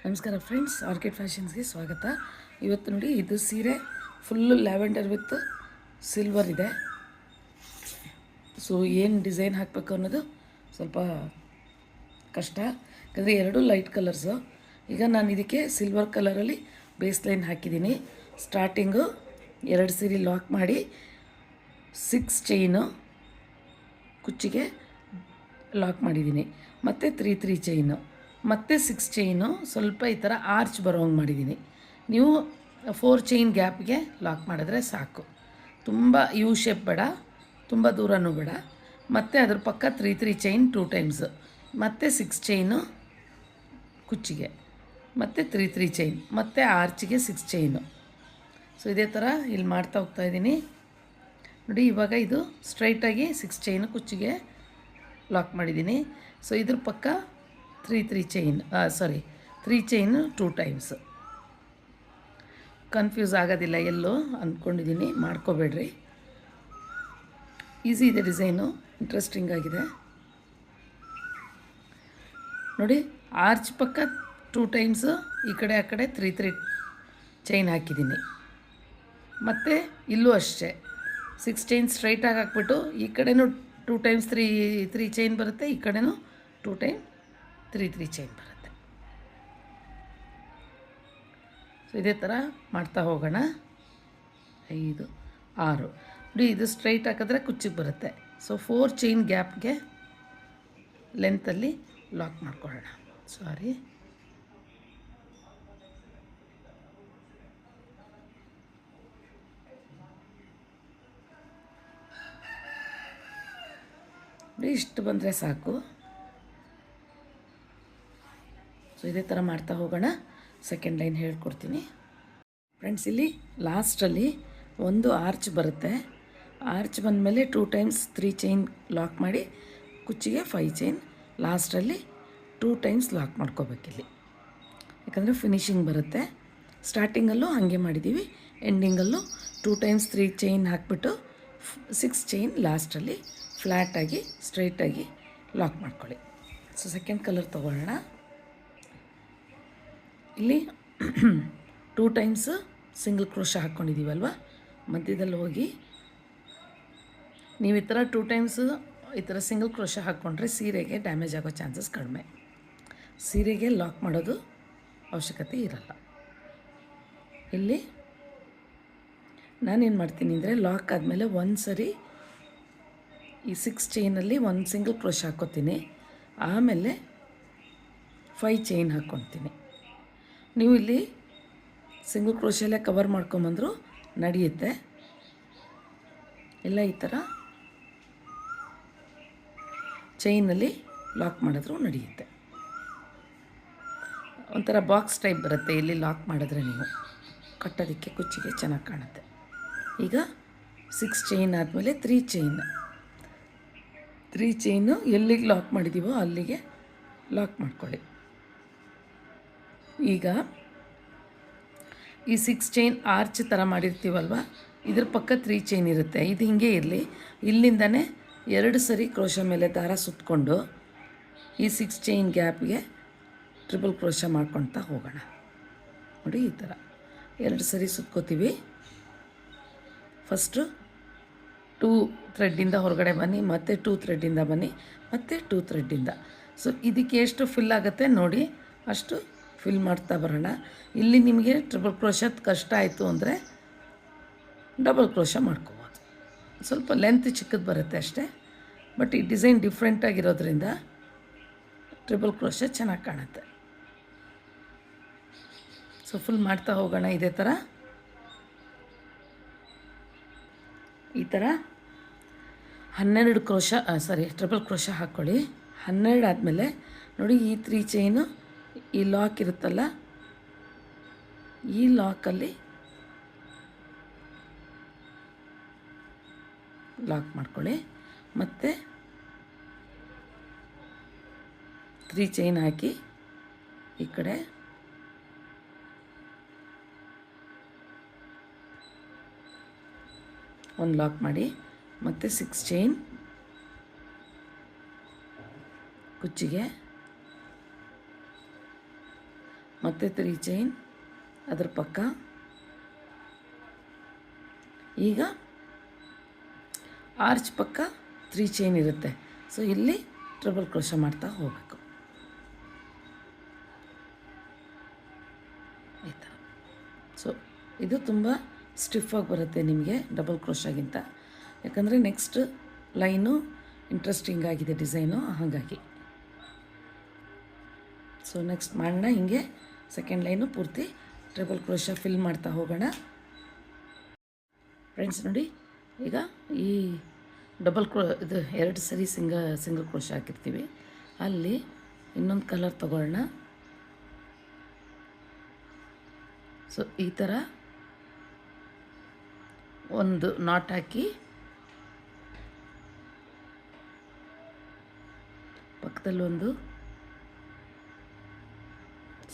ನಮಸ್ಕಾರ friends, orchid ಫ್ಯಾಷನ್ಸ್ಗೆ ಸ್ವಾಗತ. ಇವತ್ತು ನೋಡಿ, ಇದು ಸೀರೆ ಫುಲ್ಲು ಲ್ಯಾವೆಂಡರ್ ವಿತ್ ಸಿಲ್ವರ್ ಇದೆ. ಸೊ ಏನು ಡಿಸೈನ್ ಹಾಕಬೇಕು ಅನ್ನೋದು ಸ್ವಲ್ಪ ಕಷ್ಟ, ಯಾಕಂದರೆ ಎರಡೂ ಲೈಟ್ ಕಲರ್ಸು. ಈಗ ನಾನು ಇದಕ್ಕೆ ಸಿಲ್ವರ್ ಕಲರಲ್ಲಿ ಬೇಸ್ ಲೈನ್ ಹಾಕಿದ್ದೀನಿ. ಸ್ಟಾರ್ಟಿಂಗು 2 ಸೀರೆ ಲಾಕ್ ಮಾಡಿ 6 ಚೈನು ಕುಚ್ಚಿಗೆ ಲಾಕ್ ಮಾಡಿದ್ದೀನಿ, ಮತ್ತು 3 ಚೈನು, ಮತ್ತು 6 ಚೈನು ಸ್ವಲ್ಪ ಈ ಥರ ಆರ್ಚ್ ಬರೋಂಗೆ ಮಾಡಿದ್ದೀನಿ. ನೀವು 4 ಚೈನ್ ಗ್ಯಾಪ್ಗೆ ಲಾಕ್ ಮಾಡಿದ್ರೆ ಸಾಕು. ತುಂಬ ಯು ಶೇಪ್ ಬೇಡ, ತುಂಬ ದೂರನೂ ಬೇಡ. ಮತ್ತು ಅದ್ರ ಪಕ್ಕ 3 ಚೈನ್ 2 ಟೈಮ್ಸ್, ಮತ್ತು 6 ಚೈನು ಕುಚ್ಚಿಗೆ, ಮತ್ತು 3 ಚೈನ್, ಮತ್ತು ಆರ್ಚಿಗೆ 6 ಚೈನು. ಸೊ ಇದೇ ಥರ ಇಲ್ಲಿ ಮಾಡ್ತಾ ಹೋಗ್ತಾಯಿದ್ದೀನಿ ನೋಡಿ. ಇವಾಗ ಇದು ಸ್ಟ್ರೈಟಾಗಿ 6 ಚೈನು ಕುಚ್ಚಿಗೆ ಲಾಕ್ ಮಾಡಿದ್ದೀನಿ. ಸೊ ಇದ್ರ ಪಕ್ಕ 3 ಚೈನ್ 3 ಚೈನು 2 ಟೈಮ್ಸ್. ಕನ್ಫ್ಯೂಸ್ ಆಗೋದಿಲ್ಲ ಎಲ್ಲೋ ಅಂದ್ಕೊಂಡಿದ್ದೀನಿ, ಮಾಡ್ಕೋಬೇಡ್ರಿ. ಈಸಿ ಇದೆ ಡಿಸೈನು, ಇಂಟ್ರೆಸ್ಟಿಂಗ್ ಆಗಿದೆ ನೋಡಿ. ಆರ್ಚ್ ಪಕ್ಕ 2 ಟೈಮ್ಸು, ಈ ಕಡೆ ಆ ಕಡೆ 3 ಚೈನ್ ಹಾಕಿದ್ದೀನಿ. ಮತ್ತು ಇಲ್ಲೂ ಅಷ್ಟೇ 6 ಚೈನ್ ಸ್ಟ್ರೈಟಾಗಿ ಹಾಕ್ಬಿಟ್ಟು ಈ ಕಡೆನೂ 2 ಟೈಮ್ಸ್ 3 ಚೈನ್ ಬರುತ್ತೆ, ಈ ಕಡೆನೂ 2 ಟೈಮ್ 3 ಚೈನ್ ಬರುತ್ತೆ. ಸೊ ಇದೇ ಥರ ಮಾಡ್ತಾ ಹೋಗೋಣ. 5 6 ನೋಡಿ, ಇದು ಸ್ಟ್ರೈಟ್ ಹಾಕಿದ್ರೆ ಕುಚ್ಚಿಗೆ ಬರುತ್ತೆ. ಸೊ 4 ಚೈನ್ ಗ್ಯಾಪ್ಗೆ ಲೆಂತಲ್ಲಿ ಲಾಕ್ ಮಾಡ್ಕೊಳ್ಳೋಣ. ಇಷ್ಟು ಬಂದರೆ ಸಾಕು. ಸೊ ಇದೇ ಥರ ಮಾಡ್ತಾ ಹೋಗೋಣ. ಸೆಕೆಂಡ್ ಲೈನ್ ಹೇಳ್ಕೊಡ್ತೀನಿ ಫ್ರೆಂಡ್ಸ್. ಇಲ್ಲಿ ಲಾಸ್ಟಲ್ಲಿ ಒಂದು ಆರ್ಚ್ ಬರುತ್ತೆ. ಆರ್ಚ್ ಬಂದಮೇಲೆ 2 ಟೈಮ್ಸ್ 3 ಚೈನ್ ಲಾಕ್ ಮಾಡಿ ಕುಚ್ಚಿಗೆ 5 ಚೈನ್, ಲಾಸ್ಟಲ್ಲಿ 2 ಟೈಮ್ಸ್ ಲಾಕ್ ಮಾಡ್ಕೋಬೇಕಿಲ್ಲಿ, ಯಾಕಂದರೆ ಫಿನಿಶಿಂಗ್ ಬರುತ್ತೆ. ಸ್ಟಾರ್ಟಿಂಗಲ್ಲೂ ಹಾಗೆ ಮಾಡಿದ್ದೀವಿ, ಎಂಡಿಂಗಲ್ಲೂ 2 ಟೈಮ್ಸ್ 3 ಚೈನ್ ಹಾಕ್ಬಿಟ್ಟು 6 ಚೈನ್ ಲಾಸ್ಟಲ್ಲಿ ಫ್ಲ್ಯಾಟಾಗಿ ಸ್ಟ್ರೈಟಾಗಿ ಲಾಕ್ ಮಾಡ್ಕೊಳ್ಳಿ. ಸೊ ಸೆಕೆಂಡ್ ಕಲರ್ ತೊಗೊಳ್ಳೋಣ. ಇಲ್ಲಿ 2 ಟೈಮ್ಸ್ ಸಿಂಗಲ್ ಕ್ರೋಶ ಹಾಕ್ಕೊಂಡಿದ್ದೀವಲ್ವ, ಮಧ್ಯದಲ್ಲಿ ಹೋಗಿ ನೀವು ಈ ಥರ 2 ಟೈಮ್ಸ್ ಈ ಥರ ಸಿಂಗಲ್ ಕ್ರೋಶ ಹಾಕ್ಕೊಂಡ್ರೆ ಸೀರೆಗೆ ಡ್ಯಾಮೇಜ್ ಆಗೋ ಚಾನ್ಸಸ್ ಕಡಿಮೆ. ಸೀರೆಗೆ ಲಾಕ್ ಮಾಡೋದು ಅವಶ್ಯಕತೆ ಇರಲ್ಲ. ಇಲ್ಲಿ ನಾನೇನು ಮಾಡ್ತೀನಿ ಅಂದರೆ, ಲಾಕ್ ಆದಮೇಲೆ ಒಂದು ಸರಿ ಈ 6 ಚೈನಲ್ಲಿ ಒಂದು ಸಿಂಗಲ್ ಕ್ರೋಶ ಹಾಕ್ಕೋತೀನಿ, ಆಮೇಲೆ 5 ಚೈನ್ ಹಾಕ್ಕೊತೀನಿ. ನೀವು ಇಲ್ಲಿ ಸಿಂಗಲ್ ಕ್ರೋಶಲ್ಲೇ ಕವರ್ ಮಾಡ್ಕೊಂಬಂದರೂ ನಡೆಯುತ್ತೆ, ಇಲ್ಲ ಈ ಥರ ಚೈನಲ್ಲಿ ಲಾಕ್ ಮಾಡಿದ್ರೂ ನಡೆಯುತ್ತೆ. ಒಂಥರ ಬಾಕ್ಸ್ ಟೈಪ್ ಬರುತ್ತೆ ಇಲ್ಲಿ ಲಾಕ್ ಮಾಡಿದ್ರೆ, ನೀವು ಕಟ್ಟೋದಕ್ಕೆ ಕುಚ್ಚಿಗೆ ಚೆನ್ನಾಗಿ ಕಾಣುತ್ತೆ. ಈಗ 6 ಚೈನ್ ಆದಮೇಲೆ 3 ಚೈನು ಎಲ್ಲಿಗೆ ಲಾಕ್ ಮಾಡಿದ್ದೀವೋ ಅಲ್ಲಿಗೆ ಲಾಕ್ ಮಾಡ್ಕೊಳ್ಳಿ. ಈಗ ಈ 6 ಚೈನ್ ಆರ್ಚ್ ಥರ ಮಾಡಿರ್ತೀವಲ್ವ, ಇದ್ರ ಪಕ್ಕ 3 ಚೈನ್ ಇರುತ್ತೆ. ಇದು ಹಿಂಗೆ ಇರಲಿ. ಇಲ್ಲಿಂದನೇ 2 ಸರಿ ಕ್ರೋಶ ಮೇಲೆ ದಾರ ಸುತ್ತಕೊಂಡು ಈ 6 ಚೈನ್ ಗ್ಯಾಪ್ಗೆ ಟ್ರಿಪಲ್ ಕ್ರೋಶ ಮಾಡ್ಕೊಳ್ತಾ ಹೋಗೋಣ ನೋಡಿ. ಈ ಥರ 2 ಸರಿ ಸುತ್ಕೋತೀವಿ. ಫಸ್ಟು 2 ಥ್ರೆಡ್ಡಿಂದ ಹೊರಗಡೆ ಬನ್ನಿ, ಮತ್ತು 2 ಥ್ರೆಡ್ಡಿಂದ ಬನ್ನಿ, ಮತ್ತು 2 ಥ್ರೆಡ್ಡಿಂದ. ಸೊ ಇದಕ್ಕೆ ಎಷ್ಟು ಫಿಲ್ ಆಗುತ್ತೆ ನೋಡಿ, ಅಷ್ಟು ಫಿಲ್ ಮಾಡ್ತಾ ಬರೋಣ. ಇಲ್ಲಿ ನಿಮಗೆ ಟ್ರಿಪಲ್ ಕ್ರೋಶದ್ ಕಷ್ಟ ಆಯಿತು ಅಂದರೆ ಡಬಲ್ ಕ್ರೋಶ ಮಾಡ್ಕೋಬೋದು. ಸ್ವಲ್ಪ ಲೆಂತ್ ಚಿಕ್ಕದು ಬರುತ್ತೆ ಅಷ್ಟೇ, ಬಟ್ ಈ ಡಿಸೈನ್ ಡಿಫ್ರೆಂಟಾಗಿರೋದ್ರಿಂದ ಟ್ರಿಪಲ್ ಕ್ರೋಶ ಚೆನ್ನಾಗಿ ಕಾಣುತ್ತೆ. ಸೊ ಫುಲ್ ಮಾಡ್ತಾ ಹೋಗೋಣ ಇದೇ ಥರ. ಈ ಥರ 12 ಟ್ರಿಪಲ್ ಕ್ರೋಶ ಹಾಕ್ಕೊಳ್ಳಿ. 12 ಆದಮೇಲೆ ನೋಡಿ, ಈ 3 ಚೈನು ಈ ಲಾಕ್ ಇರುತ್ತಲ್ಲ, ಈ ಲಾಕಲ್ಲಿ ಲಾಕ್ ಮಾಡ್ಕೊಳ್ಳಿ. ಮತ್ತು 3 ಚೈನ್ ಹಾಕಿ ಈ ಕಡೆ ಒಂದು ಲಾಕ್ ಮಾಡಿ, ಮತ್ತು 6 ಚೈನ್ ಕುಚ್ಚಿಗೆ ಮತ್ತು 3 ಚೈನ್ ಅದ್ರ ಪಕ್ಕ. ಈಗ ಆರ್ಚ್ ಪಕ್ಕ 3 ಚೈನ್ ಇರುತ್ತೆ. ಸೊ ಇಲ್ಲಿ ಟ್ರಿಬಲ್ ಕ್ರೋಶ ಮಾಡ್ತಾ ಹೋಗಬೇಕು. ಆಯಿತಾ? ಸೊ ಇದು ತುಂಬ ಸ್ಟಿಫಾಗಿ ಬರುತ್ತೆ ನಿಮಗೆ ಡಬಲ್ ಕ್ರೋಶಾಗಿಂತ, ಯಾಕಂದರೆ ನೆಕ್ಸ್ಟ್ ಲೈನು ಇಂಟ್ರೆಸ್ಟಿಂಗ್ ಆಗಿದೆ ಡಿಸೈನು, ಹಾಗಾಗಿ. ಸೊ ನೆಕ್ಸ್ಟ್ ಮಾಡೋಣ ಹಿಂಗೆ ಸೆಕೆಂಡ್ ಲೈನು ಪೂರ್ತಿ ಟ್ರಿಬಲ್ ಕ್ರೋಶ ಫಿಲ್ ಮಾಡ್ತಾ ಹೋಗೋಣ. ಫ್ರೆಂಡ್ಸ್ ನೋಡಿ, ಈಗ ಈ ಇದು 2 ಸರಿ ಸಿಂಗಲ್ ಕ್ರೋಶ ಹಾಕಿರ್ತೀವಿ, ಅಲ್ಲಿ ಇನ್ನೊಂದು ಕಲರ್ ತಗೊಳ್ಳೋಣ. ಸೊ ಈ ಥರ ಒಂದು ನಾಟ್ ಹಾಕಿ ಪಕ್ಕದಲ್ಲಿ ಒಂದು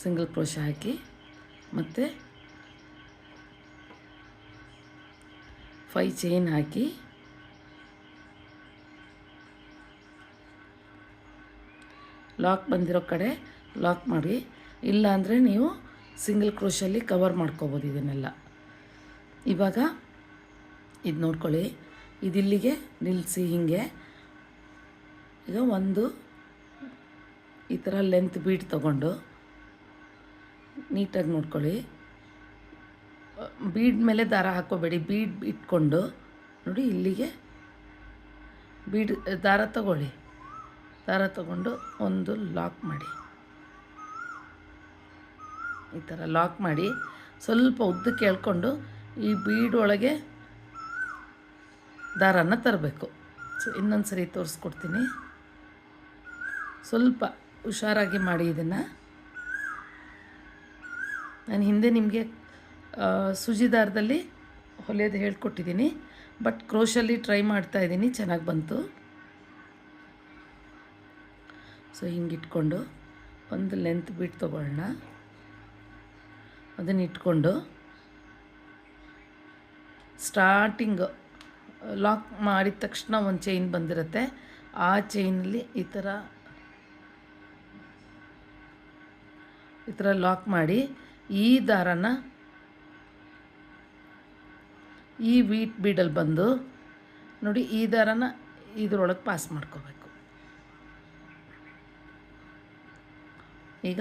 ಸಿಂಗಲ್ ಕ್ರೋಶ ಹಾಕಿ ಮತ್ತು 5 ಚೈನ್ ಹಾಕಿ ಲಾಕ್ ಬಂದಿರೋ ಕಡೆ ಲಾಕ್ ಮಾಡಿ. ಇಲ್ಲ ಅಂದರೆ ನೀವು ಸಿಂಗಲ್ ಕ್ರೋಶಲ್ಲಿ ಕವರ್ ಮಾಡ್ಕೋಬೋದು ಇದನ್ನೆಲ್ಲ. ಇವಾಗ ಇದು ನೋಡ್ಕೊಳ್ಳಿ, ಇದಿಲ್ಲಿಗೆ ನಿಲ್ಲಿಸಿ ಹೀಗೆ. ಈಗ ಒಂದು ಈ ಥರ ಲೆಂತ್ ಬೀಡ್ ತೊಗೊಂಡು ನೀಟಾಗಿ ನೋಡ್ಕೊಳ್ಳಿ. ಬೀಡ್ ಮೇಲೆ ದಾರ ಹಾಕ್ಕೋಬೇಡಿ, ಬೀಡ್ ಇಟ್ಕೊಂಡು ನೋಡಿ ಇಲ್ಲಿಗೆ ಬೀಡ್ ದಾರ ತಗೊಳ್ಳಿ. ದಾರ ತಗೊಂಡು ಒಂದು ಲಾಕ್ ಮಾಡಿ, ಈ ಥರ ಲಾಕ್ ಮಾಡಿ ಸ್ವಲ್ಪ ಉದ್ದಕ್ಕೆ ಎಳ್ಕೊಂಡು ಈ ಬೀಡ್ ಒಳಗೆ ದಾರನ ತರಬೇಕು. ಸೊ ಇನ್ನೊಂದು ಸರಿ ತೋರಿಸ್ಕೊಡ್ತೀನಿ, ಸ್ವಲ್ಪ ಹುಷಾರಾಗಿ ಮಾಡಿ ಇದನ್ನು. ನಾನು ಹಿಂದೆ ನಿಮಗೆ ಸೂಜಿ ದಾರದಲ್ಲಿ ಹೊಲಿಯೋದು ಹೇಳ್ಕೊಟ್ಟಿದ್ದೀನಿ, ಬಟ್ ಕ್ರೋಶಲ್ಲಿ ಟ್ರೈ ಮಾಡ್ತಾಯಿದ್ದೀನಿ, ಚೆನ್ನಾಗಿ ಬಂತು. ಸೊ ಹಿಂಗಿಟ್ಕೊಂಡು ಒಂದು ಲೆಂತ್ ಬೀಟ್ ತೊಗೊಳ್ಳೋಣ, ಅದನ್ನು ಇಟ್ಕೊಂಡು ಸ್ಟಾರ್ಟಿಂಗ್ ಲಾಕ್ ಮಾಡಿದ ತಕ್ಷಣ ಒಂದು ಚೈನ್ ಬಂದಿರುತ್ತೆ, ಆ ಚೈನಲ್ಲಿ ಈ ಥರ ಲಾಕ್ ಮಾಡಿ ಈ ದಾರನ ಈ ವೀಟ್ ಬೀಡಲ್ಲಿ ಬಂದು ನೋಡಿ ಈ ದಾರನ ಇದರೊಳಗೆ ಪಾಸ್ ಮಾಡ್ಕೋಬೇಕು. ಈಗ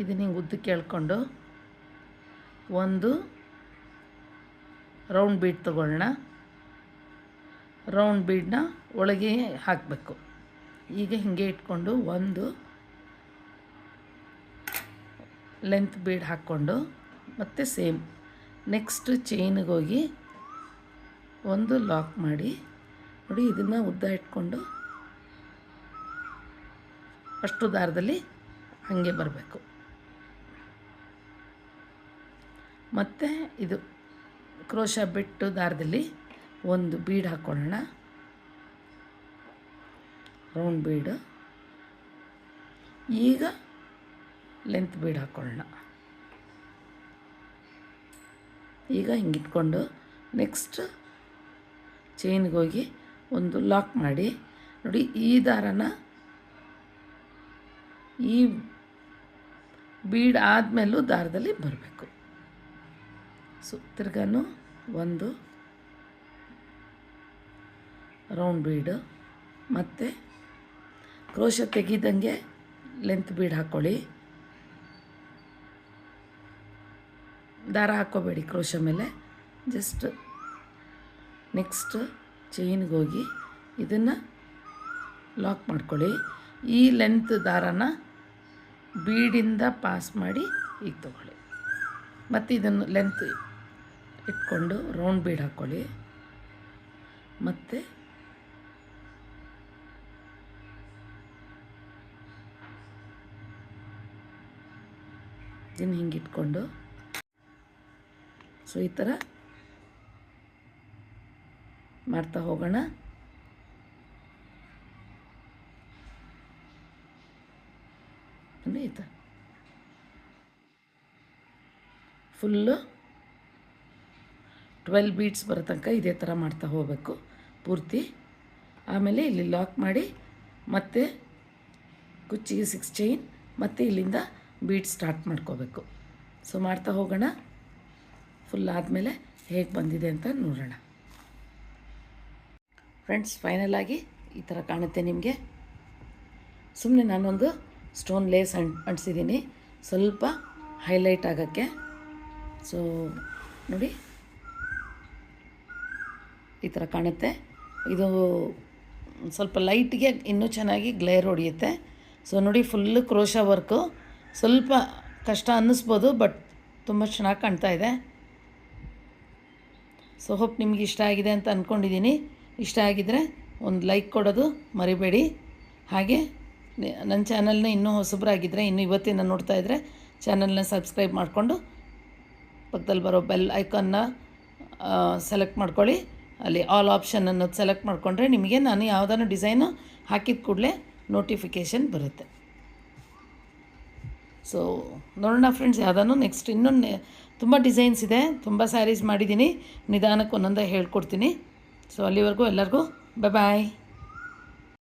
ಇದನ್ನ ಹಿಂಗೆ ಉದ್ದಕ್ಕೆ ಎಳ್ಕೊಂಡು ಒಂದು ರೌಂಡ್ ಬೀಡ್ ತೊಗೊಳ್ಳೋಣ. ರೌಂಡ್ ಬೀಡನ್ನ ಒಳಗೆ ಹಾಕಬೇಕು. ಈಗ ಹಿಂಗೆ ಇಟ್ಕೊಂಡು ಒಂದು ಲೆಂತ್ ಬೀಡ್ ಹಾಕ್ಕೊಂಡು ಮತ್ತೆ ಸೇಮ್ ನೆಕ್ಸ್ಟ್ ಚೈನಿಗೆ ಹೋಗಿ ಒಂದು ಲಾಕ್ ಮಾಡಿ ನೋಡಿ, ಇದನ್ನು ಉದ್ದ ಇಟ್ಕೊಂಡು ಅಷ್ಟು ದಾರದಲ್ಲಿ ಹಾಗೆ ಬರಬೇಕು. ಮತ್ತು ಇದು ಕ್ರೋಶ ಬಿಟ್ಟು ದಾರದಲ್ಲಿ ಒಂದು ಬೀಡ್ ಹಾಕ್ಕೊಳ್ಳೋಣ, ರೌಂಡ್ ಬೀಡು. ಈಗ ಲೆಂತ್ ಬೀಡ್ ಹಾಕ್ಕೊಳ್ಳೋಣ. ಈಗ ಹಿಂಗಿಟ್ಕೊಂಡು ನೆಕ್ಸ್ಟ್ ಚೈನ್ಗೆ ಹೋಗಿ ಒಂದು ಲಾಕ್ ಮಾಡಿ ನೋಡಿ, ಈ ದಾರನ ಈ ಬೀಡ್ ಆದಮೇಲೂ ದಾರದಲ್ಲಿ ಬರಬೇಕು. ಸೊ ತಿರ್ಗಾನು ಒಂದು ರೌಂಡ್ ಬೀಡು ಮತ್ತು ಕ್ರೋಶ ತೆಗಿದಂಗೆ ಲೆಂತ್ ಬೀಡ್ ಹಾಕ್ಕೊಳ್ಳಿ. ದಾರ ಹಾಕ್ಕೋಬೇಡಿ ಕ್ರೋಶ ಮೇಲೆ, ಜಸ್ಟ್ ನೆಕ್ಸ್ಟ್ ಚೈನ್ಗೆ ಹೋಗಿ ಇದನ್ನು ಲಾಕ್ ಮಾಡ್ಕೊಳ್ಳಿ. ಈ ಲೆಂತ್ ದಾರನ ಬೀಡಿಂದ ಪಾಸ್ ಮಾಡಿ ಈಗ ತಗೊಳ್ಳಿ. ಮತ್ತು ಇದನ್ನು ಲೆಂತ್ ಇಟ್ಕೊಂಡು ರೌಂಡ್ ಬೀಡ್ ಹಾಕ್ಕೊಳ್ಳಿ. ಮತ್ತು ಇದನ್ನು ಹಿಂಗೆ ಇಟ್ಕೊಂಡು ಸೊ ಈ ಥರ ಮಾಡ್ತಾ ಹೋಗೋಣ. ಈ ಥರ ಫುಲ್ಲು 12 ಬೀಟ್ಸ್ ಬರೋ ತನಕ ಇದೇ ಥರ ಮಾಡ್ತಾ ಹೋಗಬೇಕು ಪೂರ್ತಿ. ಆಮೇಲೆ ಇಲ್ಲಿ ಲಾಕ್ ಮಾಡಿ ಮತ್ತೆ ಕುಚ್ಚಿಗೆ 6 ಚೈನ್ ಮತ್ತು ಇಲ್ಲಿಂದ ಬೀಟ್ ಸ್ಟಾರ್ಟ್ ಮಾಡ್ಕೋಬೇಕು. ಸೊ ಮಾಡ್ತಾ ಹೋಗೋಣ. ಫುಲ್ ಆದಮೇಲೆ ಹೇಗೆ ಬಂದಿದೆ ಅಂತ ನೋಡೋಣ. ಫ್ರೆಂಡ್ಸ್, ಫೈನಲಾಗಿ ಈ ಥರ ಕಾಣುತ್ತೆ ನಿಮಗೆ. ಸುಮ್ಮನೆ ನಾನೊಂದು ಸ್ಟೋನ್ ಲೇಸ್ ಅಂಟಿಸಿದ್ದೀನಿ ಸ್ವಲ್ಪ ಹೈಲೈಟ್ ಆಗೋಕ್ಕೆ. ಸೊ ನೋಡಿ, ಈ ಥರ ಕಾಣುತ್ತೆ. ಇದು ಸ್ವಲ್ಪ ಲೈಟ್ಗೆ ಇನ್ನೂ ಚೆನ್ನಾಗಿ ಗ್ಲೇರ್ ಹೊಡೆಯುತ್ತೆ. ಸೊ ನೋಡಿ, ಫುಲ್ಲು ಕ್ರೋಶಾ ವರ್ಕು. ಸ್ವಲ್ಪ ಕಷ್ಟ ಅನ್ನಿಸ್ಬೋದು, ಬಟ್ ತುಂಬ ಚೆನ್ನಾಗಿ ಕಾಣ್ತಾ ಇದೆ. ಸೊ ಹೋಪ್ ನಿಮ್ಗೆ ಇಷ್ಟ ಆಗಿದೆ ಅಂತ ಅಂದ್ಕೊಂಡಿದ್ದೀನಿ. ಇಷ್ಟ ಆಗಿದ್ದರೆ ಒಂದು ಲೈಕ್ ಕೊಡೋದು ಮರಿಬೇಡಿ. ಹಾಗೆ ನನ್ನ ಚಾನಲ್ನ ಇನ್ನೂ ಹೊಸಬರಾಗಿದ್ದರೆ, ಇನ್ನೂ ಇವತ್ತಿನ ನೋಡ್ತಾ ಇದ್ದರೆ ಚಾನಲ್ನ ಸಬ್ಸ್ಕ್ರೈಬ್ ಮಾಡಿಕೊಂಡು ಪಕ್ಕದಲ್ಲಿ ಬರೋ ಬೆಲ್ ಐಕಾನ್ನ ಸೆಲೆಕ್ಟ್ ಮಾಡ್ಕೊಳ್ಳಿ. ಅಲ್ಲಿ ಆಲ್ ಆಪ್ಷನ್ ಅನ್ನೋದು ಸೆಲೆಕ್ಟ್ ಮಾಡಿಕೊಂಡ್ರೆ ನಿಮಗೆ ನಾನು ಯಾವುದಾದ್ರು ಡಿಸೈನು ಹಾಕಿದ ಕೂಡಲೇ ನೋಟಿಫಿಕೇಷನ್ ಬರುತ್ತೆ. ಸೊ ನೋಡೋಣ ಫ್ರೆಂಡ್ಸ್, ಯಾವುದಾದ್ರು ನೆಕ್ಸ್ಟ್ ಇನ್ನೊಂದು ತುಂಬ ಡಿಸೈನ್ಸ್ ಇದೆ, ತುಂಬ ಸ್ಯಾರೀಸ್ ಮಾಡಿದ್ದೀನಿ. ನಿಧಾನಕ್ಕೆ ಒಂದೊಂದೇ ಹೇಳ್ಕೊಡ್ತೀನಿ. ಸೊ ಅಲ್ಲಿವರೆಗೂ ಎಲ್ಲರಿಗೂ ಬಾಯ್.